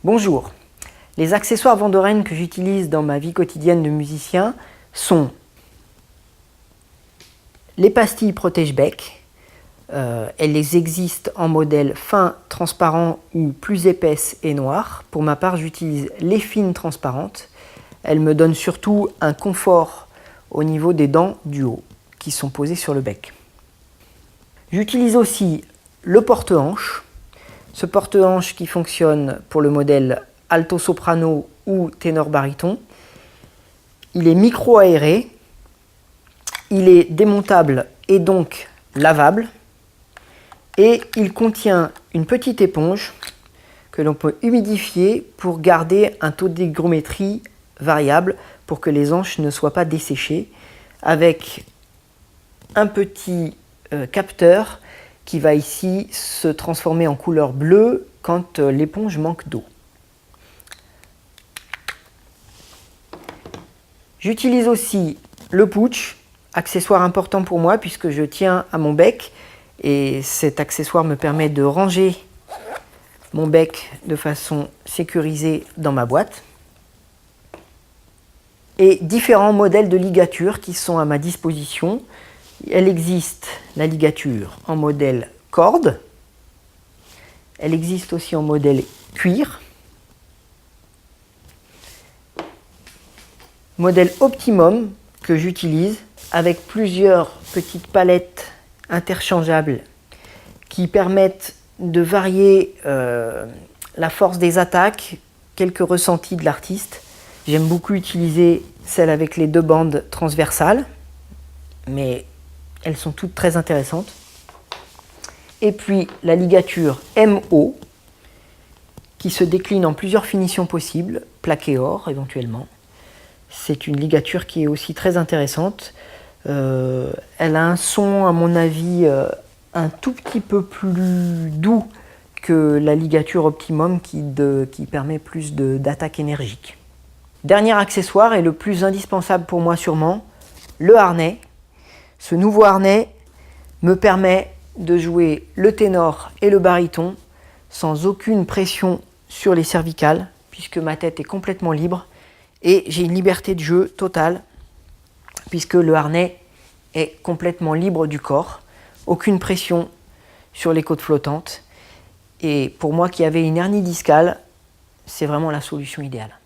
Bonjour, les accessoires Vandoren que j'utilise dans ma vie quotidienne de musicien sont les pastilles protège-bec. Elles existent en modèle fin, transparent ou plus épaisse et noire. Pour ma part, j'utilise les fines transparentes. Elles me donnent surtout un confort au niveau des dents du haut qui sont posées sur le bec. J'utilise aussi le porte-hanche. Ce porte-hanche qui fonctionne pour le modèle alto-soprano ou ténor-baryton. Il est micro-aéré, il est démontable et donc lavable. Et il contient une petite éponge que l'on peut humidifier pour garder un taux d'hygrométrie variable pour que les hanches ne soient pas desséchées, avec un petit capteur qui va ici se transformer en couleur bleue quand l'éponge manque d'eau. J'utilise aussi le putsch, accessoire important pour moi puisque je tiens à mon bec et cet accessoire me permet de ranger mon bec de façon sécurisée dans ma boîte. Et différents modèles de ligature qui sont à ma disposition. Elle existe la ligature en modèle corde, elle existe aussi en modèle cuir, modèle optimum que j'utilise avec plusieurs petites palettes interchangeables qui permettent de varier la force des attaques, quelques ressentis de l'artiste. J'aime beaucoup utiliser celle avec les 2 bandes transversales, mais elles sont toutes très intéressantes. Et puis la ligature MO, qui se décline en plusieurs finitions possibles, plaqué or éventuellement. C'est une ligature qui est aussi très intéressante. Elle a un son, à mon avis, un tout petit peu plus doux que la ligature Optimum qui permet plus d'attaque énergique. Dernier accessoire et le plus indispensable pour moi sûrement, le harnais. Ce nouveau harnais me permet de jouer le ténor et le baryton sans aucune pression sur les cervicales puisque ma tête est complètement libre et j'ai une liberté de jeu totale puisque le harnais est complètement libre du corps, aucune pression sur les côtes flottantes et pour moi qui avais une hernie discale, c'est vraiment la solution idéale.